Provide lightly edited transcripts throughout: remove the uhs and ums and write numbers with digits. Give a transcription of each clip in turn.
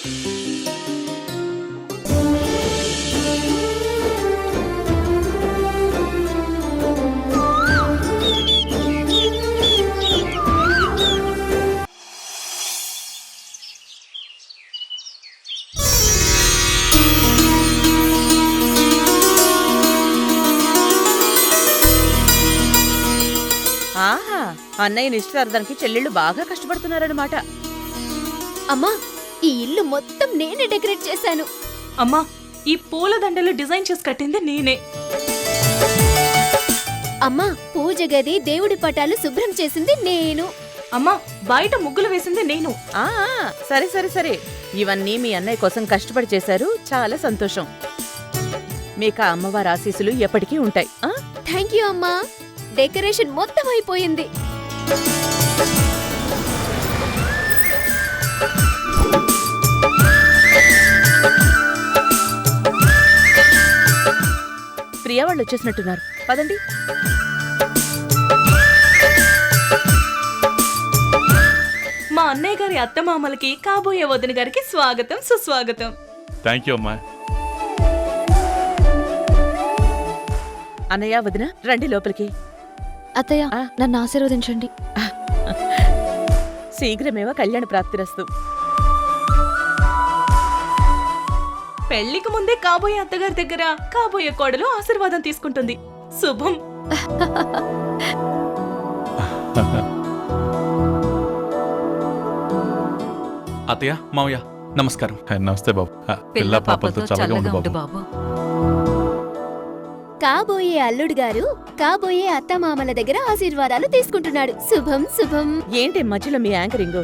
ఆహా, అన్నయ్య నిశ్చితార్థానికి చెల్లెళ్ళు బాగా కష్టపడుతున్నారన్నమాట. అమ్మా, ఈ ఇల్లు మొత్తం నేనే డెకరేట్ చేశాను. అమ్మా, ఈ పూల దండలు డిజైన్ చేసి కట్టింది నేనే. అమ్మా, పూజ గది దేవుడి పటాలు శుభ్రం చేసింది నేను. అమ్మా, బయట ముగ్గులు వేసింది నేను. ఆ సరే సరే సరే, ఇవన్నీ మీ అన్నయ్య కోసం కష్టపడి చేశారు. చాలా సంతోషం. మీకు ఆ అమ్మవారి ఆశీస్సులు ఎప్పటికీ ఉంటాయి. థ్యాంక్ యూ అమ్మా. డెకరేషన్ మొత్తం అయిపోయింది. ప్రియా వాళ్ళు వచ్చేసినట్టున్నారు, పదండి. మా అన్నయ్య గారి అత్తమామలకి, కాబోయే వదిన గారికి స్వాగతం సుస్వాగతం. థ్యాంక్ యూ అమ్మా. అన్నయ్య వదిన రండి లోపలికి. అత్తయ్య, నన్ను ఆశీర్వదించండి. శీఘ్రమేవో కళ్యాణ ప్రాప్తిరస్తు. పెళ్లికి ముందే కాబోయే అత్తగారి దగ్గర కాబోయే కోడలు ఆశీర్వాదం తీసుకుంటుంది. శుభం. అత్తయ్య, మావయ్య, నమస్కారం. నమస్తే బాబు. పిల్ల పాపలతో చల్లగా ఉండు బాబు. కాబోయే అల్లుడు గారు కాబోయే అత్తమామల దగ్గర ఆశీర్వాదాలు తీసుకుంటున్నాడు. శుభం శుభం. ఏంటి మధ్యలో మీ యాంకరింగ్?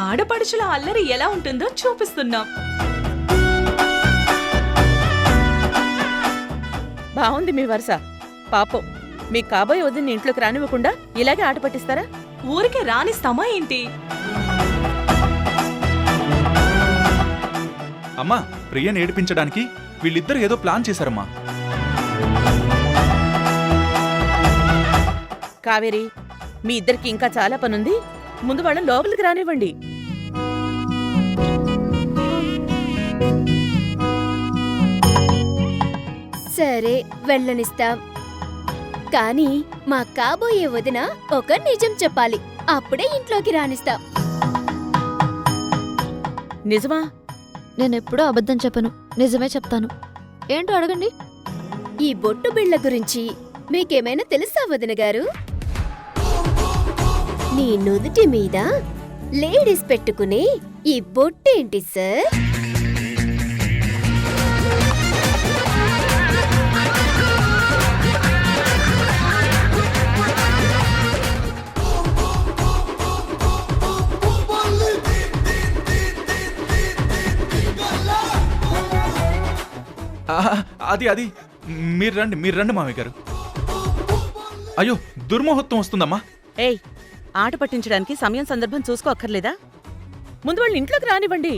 ఆడపడుచుల అల్లరి ఎలా ఉంటుందో చూపిస్తున్నాం. బాగుంది మీ వరుస. పాపం, మీ కాబోయే వదిన ఇంట్లోకి రానివ్వకుండా ఇలాగే ఆట పట్టిస్తారా? ఊరికే రానిస్తామా ఏంటి? అమ్మా, ప్రియని ఏడిపించడానికి వీళ్ళిద్దరు ఏదో ప్లాన్ చేశారమ్మా. కావేరి, మీ ఇద్దరికి ఇంకా చాలా పనుంది. ముందు వాళ్ళని లోపలికి రానివ్వండి. సరే, వెళ్ళనిస్తాం. కానీ మా కాబోయే వదిన ఒక నిజం చెప్పాలి. అప్పుడే ఇంట్లోకి రానిస్తాం. నిజమా? నేనెప్పుడూ అబద్ధం చెప్పను, నిజమే చెప్తాను. ఏంటో అడగండి. ఈ బొట్టు బిళ్ళ గురించి మీకేమైనా తెలుసా వదిన గారు? నీ నుదుటి మీద లేడీస్ పెట్టుకునే ఈ బొట్టేంటి సార్? అది మీరు రండి మామయ్య గారు. అయ్యో, దుర్ముహూర్తం వస్తుందమ్మా. ఏయ్, ఆట పట్టించడానికి సమయం సందర్భం చూసుకోక్కర్లేదా? ముందు వాళ్ళని ఇంట్లోకి రానివ్వండి.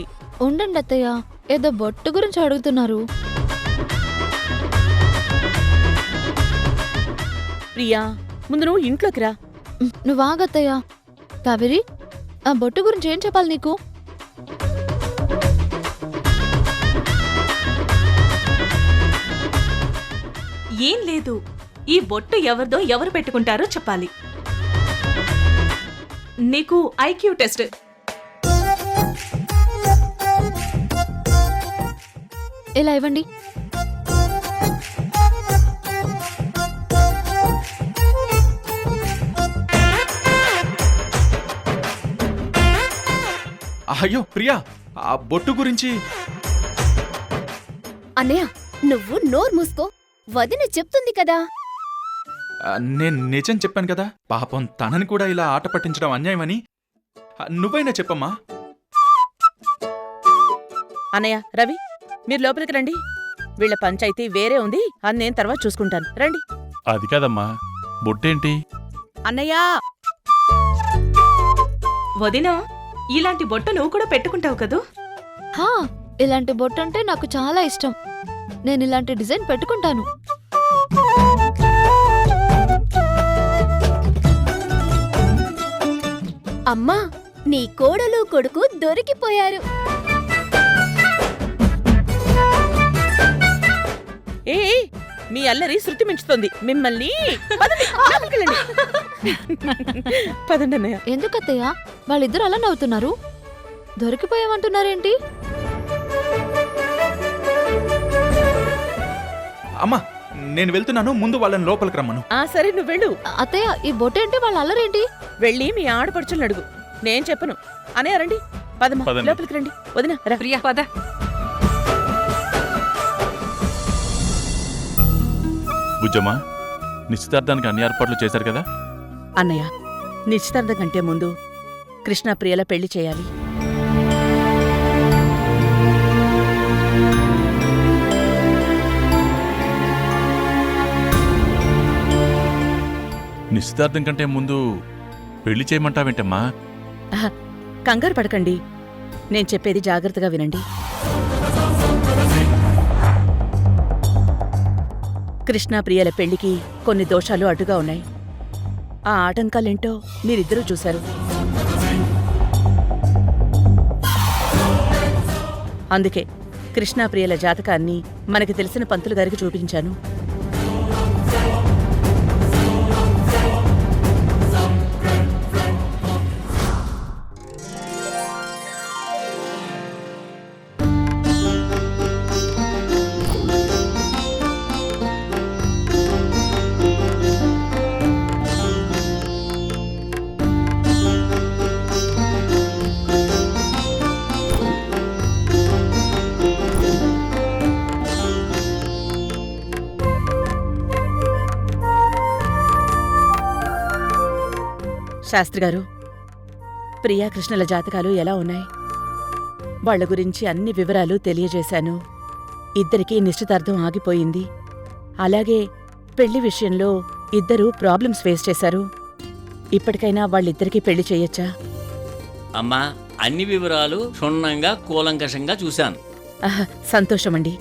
ఉండండి అత్తయ్య, ఏదో బొట్టు గురించి అడుగుతున్నారు. ప్రియా, ముందు నువ్వు ఇంట్లోకి రా. నువ్వు ఆగత్తయ్య. కావేరి, ఆ బొట్టు గురించి ఏం చెప్పాలి నీకు? ఏం లేదు, ఈ బొట్టు ఎవరిదో ఎవరు పెట్టుకుంటారో చెప్పాలి. నీకు ఐక్యూ టెస్ట్. ఇలా ఇవ్వండి. అయ్యో ప్రియా, ఆ బొట్టు గురించి. అన్నయ్య, నువ్వు నోరు మూసుకో. వదిన చెప్తుంది కదా. నేను నిజం చెప్పాను కదా. పాపం, తనని కూడా ఇలా ఆట పట్టించడం అన్యాయమని. నువ్వైనా చెప్పమ్మా. అన్నయ్య, రవి, మీరు లోపలికి రండి. వీళ్ళ పంచాయతీ వేరే ఉంది, అది నేను తర్వాత చూసుకుంటాను. రండి. అది కాదమ్మా, బొట్టేంటి? అన్నయ్యా! వదినా, ఇలాంటి బొట్టు నువ్వు కూడా పెట్టుకుంటావు కదూ? హా, ఇలాంటి బొట్టు అంటే నాకు చాలా ఇష్టం. నేను ఇలాంటి డిజైన్ పెట్టుకుంటాను. అమ్మా, నీ కోడలు కొడుకు దొరికిపోయారు. ఏ మీ అల్లరి శృతి మించుతోంది. మిమ్మల్ని పదండి, లోపలికెళ్ళండి. పదండి అన్నయ్య. ఎందుకత్తయ్య వాళ్ళిద్దరు అలా నవ్వుతున్నారు? దొరికిపోయామంటున్నారేంటి? అమ్మా నేను వెళ్తున్నాను, ముందు వాళ్ళని లోపలికి రమ్మను. సరే నువ్వు వెళ్ళు. అత్తయ్య ఈ బొట్టేంటి వాళ్ళ అల్లరేంటి? వెళ్ళి మీ ఆడపడుచులను అడుగు, నేను చెప్పను. అనే రండి, పదమ్మా పదండి. లోపలికి రండి. వదిన రా. ప్రియా పద. బుజ్జమ్మా, నిశ్చితార్థానికి అన్ని ఏర్పాట్లు చేశారు కదా? అన్నయ్య, నిశ్చితార్థం కంటే ముందు కృష్ణ ప్రియల పెళ్లి చేయాలి. నిశ్చితార్థం కంటే ముందు పెళ్లి చేయమంటావేంటమ్మా? కంగారు పడకండి, నేను చెప్పేది జాగ్రత్తగా వినండి. కృష్ణ ప్రియల పెళ్లికి కొన్ని దోషాలు అడ్డుగా ఉన్నాయి. ఆ ఆటంకాలేంటో మీరిద్దరూ చూశారు. అందుకే కృష్ణ ప్రియల జాతకాన్ని మనకి తెలిసిన పంతులు గారికి చూపించాను. శాస్త్రిగారు, ప్రియా కృష్ణల జాతకాలు ఎలా ఉన్నాయి? వాళ్ల గురించి అన్ని వివరాలు తెలియజేశాను. ఇద్దరికీ నిశ్చితార్థం ఆగిపోయింది. అలాగే పెళ్లి విషయంలో ఇద్దరూ ప్రాబ్లమ్స్ ఫేస్ చేశారు. ఇప్పటికైనా వాళ్ళిద్దరికీ పెళ్లి చేయొచ్చా? అమ్మా, అన్ని వివరాలు క్షుణ్ణంగా కూలంకషంగా చూశాను. సంతోషమండి.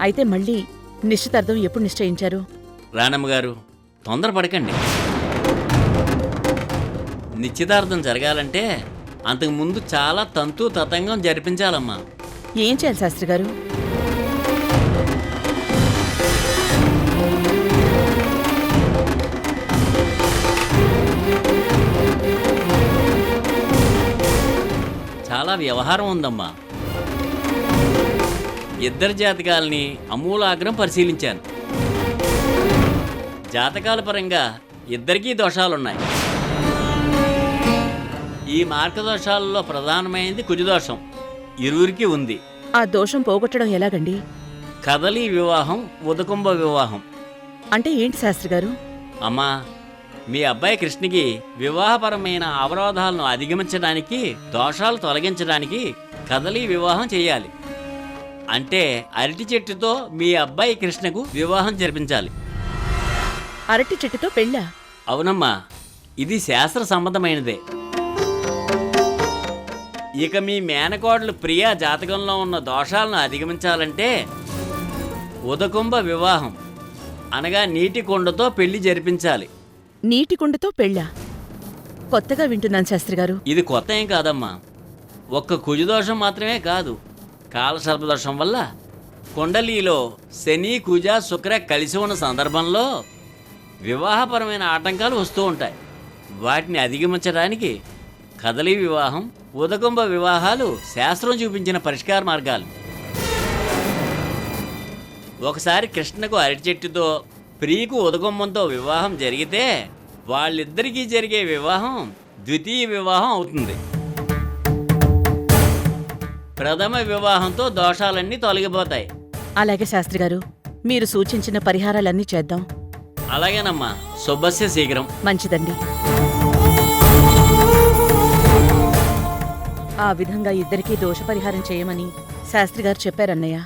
అయితే మళ్ళీ నిశ్చితార్థం ఎప్పుడు నిశ్చయించారు? రానమ్మ గారు, తొందరపడకండి. నిశ్చితార్థం జరగాలంటే అంతకుముందు చాలా తంతు తతంగం జరిపించాలమ్మా. ఏం చేయాలి శాస్త్రి గారు? చాలా వ్యవహారం ఉందమ్మా. ఇద్దరి జాతకాలని అమూలాగ్రం పరిశీలించాను. జాతకాల పరంగా ఇద్దరికీ దోషాలున్నాయి. ఈ మార్గదోషాలలో ప్రధానమైనది కుజదోషం ఇరువురికి ఉంది. ఆ దోషం పోగొట్టడం ఎలాగండి? కదలి వివాహం, ఉదకుంభ వివాహం. అంటే ఏంటి శాస్త్రి గారు? అమ్మా, మీ అబ్బాయి కృష్ణకి వివాహపరమైన అవరోధాలను అధిగమించడానికి, దోషాలు తొలగించడానికి కదలి వివాహం చేయాలి. అంటే అరటి చెట్టుతో మీ అబ్బాయి కృష్ణకు వివాహం జరిపించాలి. అరటి చెట్టుతో పెళ్ళా? అవునమ్మా, ఇది శాస్త్ర సంబంధమైనదే. ఇక మీ మేనకోడలు ప్రియా జాతకంలో ఉన్న దోషాలను అధిగమించాలంటే ఉదకుంభ వివాహం అనగా నీటి కుండతో పెళ్లి జరిపించాలి. నీటి కుండతో పెళ్ళా? కొత్తగా వింటున్నాను శాస్త్రి గారు. ఇది కొత్త ఏం కాదమ్మా. ఒక్క కుజదోషం మాత్రమే కాదు, కాలసర్పదోషం వల్ల కుండలీలో శని, కుజ, శుక్ర కలిసి ఉన్న సందర్భంలో వివాహపరమైన ఆటంకాలు వస్తూ ఉంటాయి. వాటిని అధిగమించడానికి కదలి వివాహం, ఉదకుంభ వివాహాలు శాస్త్రం చూపించిన పరిష్కార మార్గాలు. ఒకసారి కృష్ణకు అరటి చెట్టుతో, ప్రియకు ఉదకుంభంతో వివాహం జరిగితే వాళ్ళిద్దరికీ జరిగే వివాహం ద్వితీయ వివాహం అవుతుంది. ప్రథమ వివాహంతో దోషాలన్నీ తొలగిపోతాయి. అలాగే శాస్త్రి గారు, మీరు సూచించిన పరిహారాలన్నీ చేద్దాం. అలాగేనమ్మా, శుభస్య శీఘ్రం. మంచిదండి. ఆ విధంగా ఇద్దరికీ దోష పరిహారం చేయమని శాస్త్రి గారు చెప్పారన్నయ్య.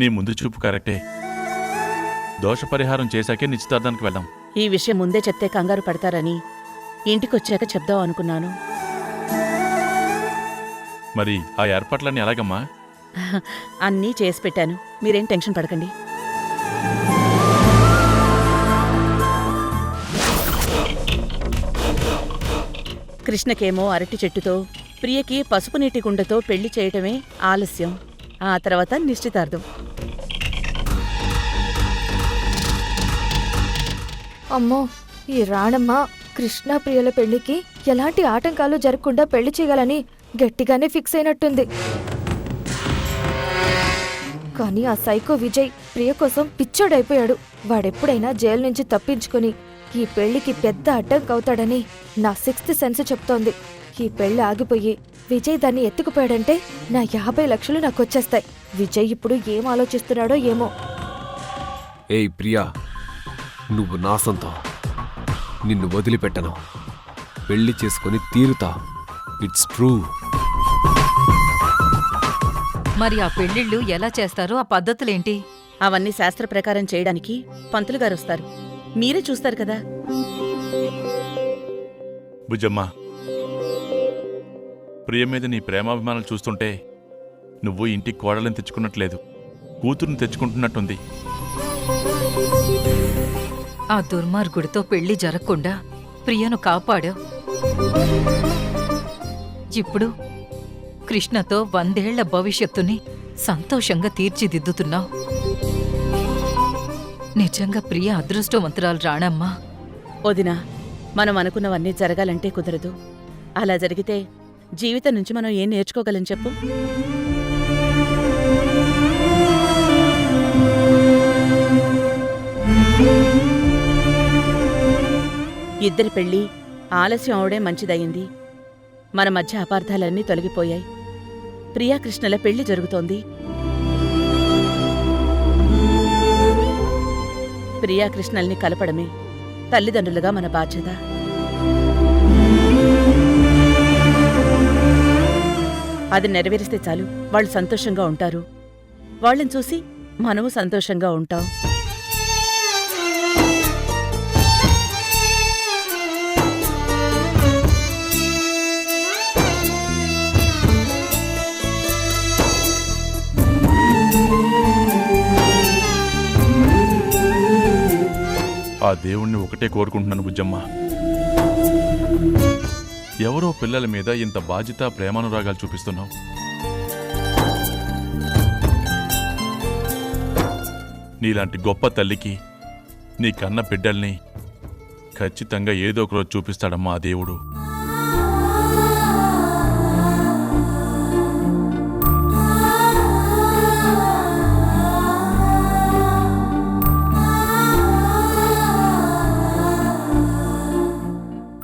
నీ ముందు చూపు కరెక్టే. దోష పరిహారం చేశాకే నిశ్చితార్థానికి వెళ్దాం. ఈ విషయం ముందే చెప్తే కంగారు పడతారని ఇంటికొచ్చాక చెప్దాం అనుకున్నాను. మరి ఆ ఏర్పాట్లన్నీ ఎలాగమ్మా? అన్నీ చేసి పెట్టాను, మీరేం టెన్షన్ పడకండి. కృష్ణకేమో అరటి చెట్టుతో, ప్రియకి పసుపు నీటి గుండెతో పెళ్లి చేయటమే ఆలస్యం. ఆ తర్వాత నిశ్చితార్థం. అమ్మో, ఈ రాణమ్మ కృష్ణ ప్రియల పెళ్లికి ఎలాంటి ఆటంకాలు జరగకుండా పెళ్లి చేయాలని గట్టిగానే ఫిక్స్ అయినట్టుంది. కానీ ఆ సైకో విజయ్ ప్రియ కోసం పిచ్చోడైపోయాడు. వాడెప్పుడైనా జైలు నుంచి తప్పించుకుని ఈ పెళ్లికి పెద్ద అడ్డంకవుతాడని నా 6th సెన్స్ చెప్తోంది. ఈ పెళ్లి ఆగిపోయి విజయ్ దాన్ని ఎత్తుకుపోయాడంటే నా 50 లక్షలు నాకొచ్చేస్తాయి. విజయ్ ఇప్పుడు ఏం ఆలోచిస్తున్నాడో ఏమో. ఏయ్ ప్రియా, నువ్వు నా సొంతం. నిన్ను వదిలిపెట్టను. పెళ్లి చేసుకొని తీరుతా. It's true. మరి ఆ పెళ్లిళ్ళు ఎలా చేస్తారో ఆ పద్ధతులేంటి? అవన్నీ శాస్త్ర ప్రకారం చేయడానికి పంతులు గారు వస్తారు. మీరే చూస్తారు కదా. బుజ్జమ్మ, ప్రియ మీద నీ ప్రేమాభిమానాలు చూస్తుంటే నువ్వు ఇంటికి కోడలను తెచ్చుకున్నట్లేదు, కూతురుని తెచ్చుకుంటున్నట్టుంది. ఆ దుర్మార్గుడితో పెళ్లి జరగకుండా ప్రియను కాపాడావు. ఇప్పుడు కృష్ణతో 100 ఏళ్ల భవిష్యత్తుని సంతోషంగా తీర్చిదిద్దుతున్నావు. నిజంగా ప్రియ అదృష్టవంతురాలు రాణమ్మా. వదినా, మనం అనుకున్నవన్నీ జరగాలంటే కుదరదు. అలా జరిగితే జీవితం నుంచి మనం ఏం నేర్చుకోగలం చెప్పు? ఇద్దరి పెళ్లి ఆలస్యం అవడే మంచిదయింది. మన మధ్య అపార్థాలన్నీ తొలగిపోయాయి. ప్రియాకృష్ణల పెళ్లి జరుగుతోంది. ప్రియాకృష్ణల్ని కలపడమే తల్లిదండ్రులుగా మన బాధ్యత. అది నెరవేరిస్తే చాలు, వాళ్ళు సంతోషంగా ఉంటారు. వాళ్ళని చూసి మనము సంతోషంగా ఉంటాం. ఆ దేవుణ్ణి ఒకటే కోరుకుంటున్నాను బుజ్జమ్మ. ఎవరో పిల్లల మీద ఇంత బాధ్యత, ప్రేమానురాగాలు చూపిస్తున్నావు. నీలాంటి గొప్ప తల్లికి నీ కన్న బిడ్డల్ని ఖచ్చితంగా ఏదో ఒకరోజు చూపిస్తాడమ్మా ఆ దేవుడు.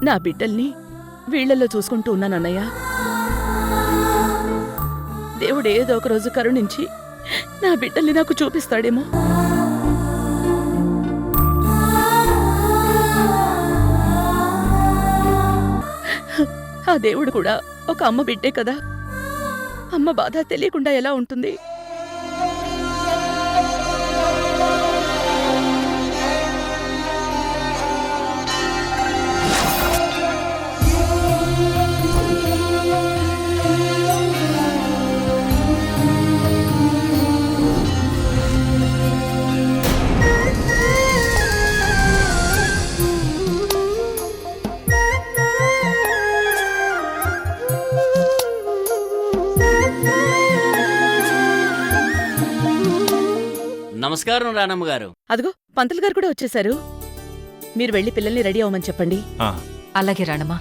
నా బిడ్డల్ని వీళ్లలో చూసుకుంటూ ఉన్నానన్నయ్య. దేవుడు ఏదో ఒక రోజు కరుణించి నా బిడ్డల్ని నాకు చూపిస్తాడేమో. ఆ దేవుడు కూడా ఒక అమ్మ బిడ్డే కదా. అమ్మ బాధ తెలియకుండా ఎలా ఉంటుంది? నమస్కారం రానమ్మ గారు. అదిగో పంతులు గారు కూడా వచ్చేశారు. మీరు వెళ్ళి పిల్లల్ని రెడీ అవ్వమని చెప్పండి. అలాగే రాణమ్మా.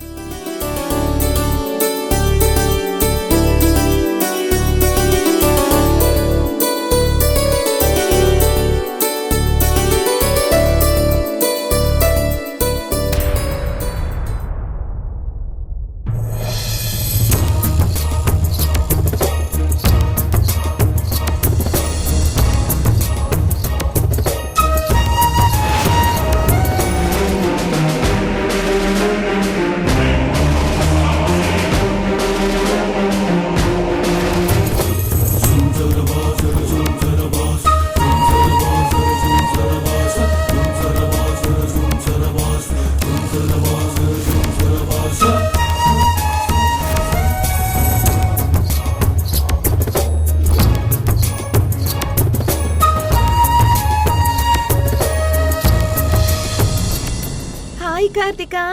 Hi, Kartika.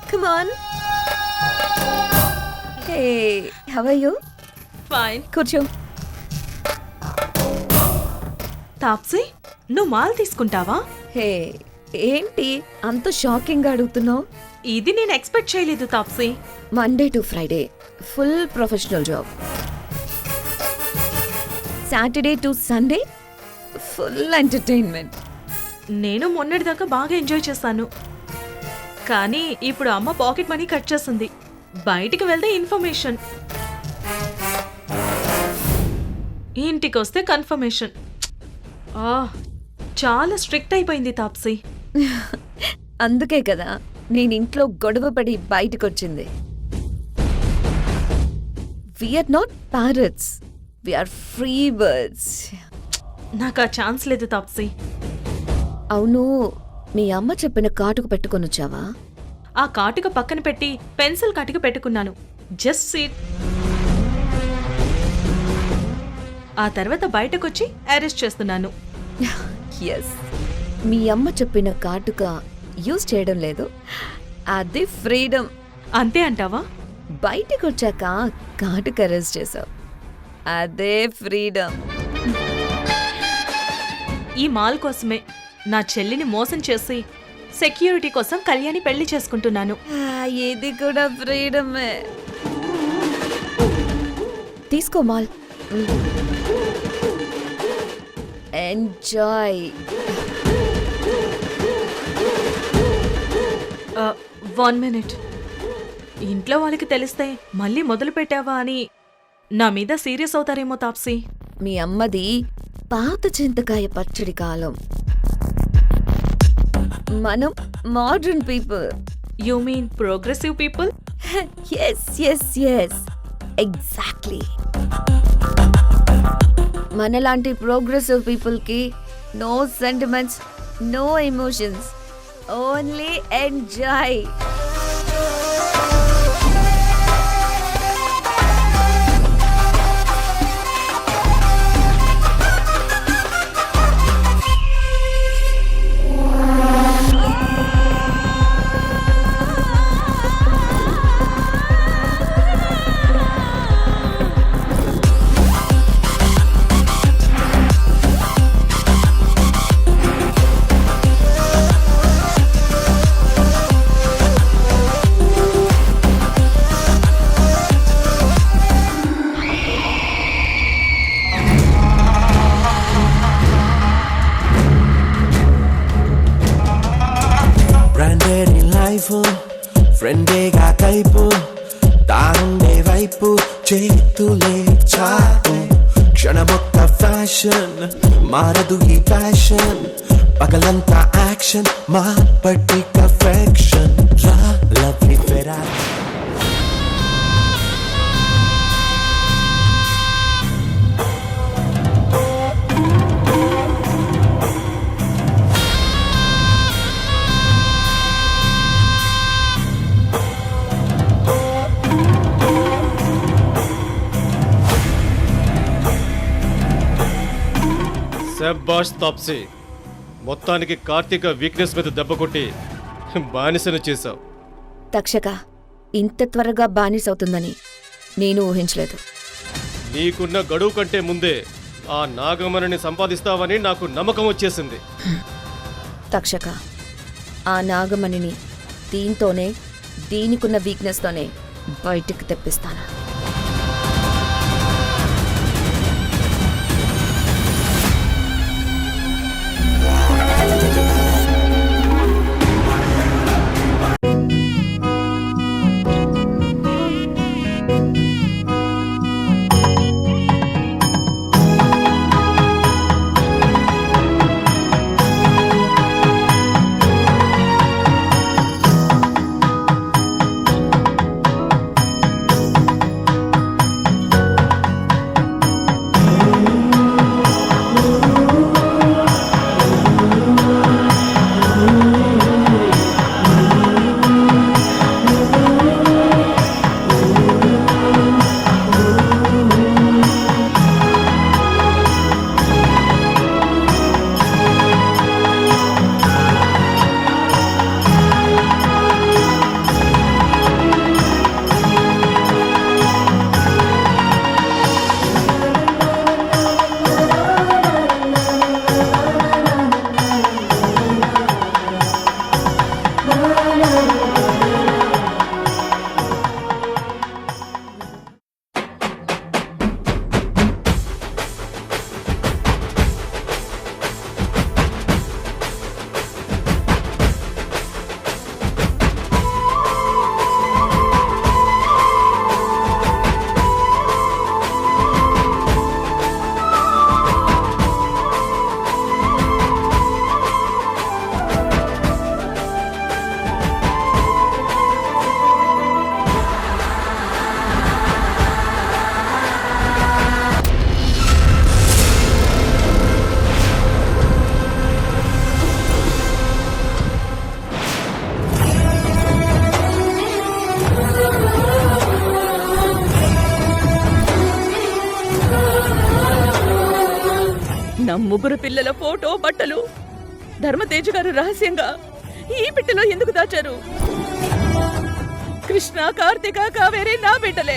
Come on. How are you? Fine. కూర్చో. తాప్సీ, నువ్వు మాల్ తీసుకుంటావా? హే, ఏంటి అంత షాకింగ్ గా అడుగుతున్నావు? ఇది నేను ఎక్స్పెక్ట్ చేయలేదు Taapsee. Monday to Friday full professional job. Saturday to Sunday full entertainment. నేను మొన్నటిదాకా బాగా ఎంజాయ్ చేశాను, కానీ ఇప్పుడు అమ్మ పాకెట్ మనీ కట్ చేస్తుంది. బయటికి వెళ్తే ఇన్ఫర్మేషన్, ఇంటికి వస్తే కన్ఫర్మేషన్. చాలా స్ట్రిక్ట్ అయిపోయింది తాప్సీ. అందుకే కదా నేను ఇంట్లో గొడవ పడి బయటకు వచ్చింది. We are not parrots, we are free birds. నాకు ఆ ఛాన్స్ లేదు తాప్సీ. అవును, మీ అమ్మ చెప్పిన కాటుకు పెట్టుకొని వచ్చావా? ఆ కాటుక పక్కన పెట్టి పెన్సిల్ కాటుక పెట్టుకున్నాను. Just seat. ఆ తర్వాత బయటకొచ్చి అరెస్ట్ చేస్తున్నాను. ఎస్, మీ అమ్మ చెప్పిన కాటుక యూజ్ చేయడం లేదు, అది ఫ్రీడమ్. అంతే అంటావా? బయటకు వచ్చాక కాటుక అరెస్ట్ చేసావు, అదే ఫ్రీడమ్. ఈ మాల్ కోసమే నా చెల్లిని మోసం చేసి సెక్యూరిటీ కోసం కళ్యాణి పెళ్లి చేసుకుంటున్నాను. ఇది కూడా ఫ్రీడమే. తీసుకో మాల్, ఎంజాయ్. 1 minute. ఇంట్లో వాళ్ళకి తెలిస్తే మళ్ళీ మొదలు పెట్టావా అని నా మీద సీరియస్ అవుతారేమో తాప్సీ. మీ అమ్మది పాత చింతకాయ పచ్చడి కాలం, మనం modern people. You mean progressive people? Yes yes yes, exactly. మనలాంటి ప్రోగ్రెసివ్ పీపుల్కి no sentiments, no emotions, only enjoy. Branded life ఫ్రెండేగా కైపు తానుండే వైపు చేతులే చాపు క్షణమొక్క ఫ్యాషన్ మారదు ఈ ఫ్యాషన్ పగలంతా యాక్షన్ మా పట్టి పర్ఫెక్షన్ రా లవ్లీ ఫెరా శభాష్ తాప్సీ, మొత్తానికి కార్తీక వీక్నెస్ మీద దెబ్బ కొట్టి బానిసను చేశావు. తక్షక ఇంత త్వరగా బానిసవుతుందని నేను ఊహించలేదు. నీకున్న గడువు కంటే ముందే ఆ నాగమణిని సంపాదిస్తావని నాకు నమ్మకం వచ్చేసింది. తక్షక, ఆ నాగమణిని దీంతోనే, దీనికున్న వీక్నెస్తోనే బయటికి తెప్పిస్తాను. నా 3 పిల్లల ఫోటో బట్టలు ధర్మతేజ గారు రహస్యంగా ఈ పెట్టెలో ఎందుకు దాచారు? కృష్ణ, కార్తీక, కావేరి నా బిడ్డలే.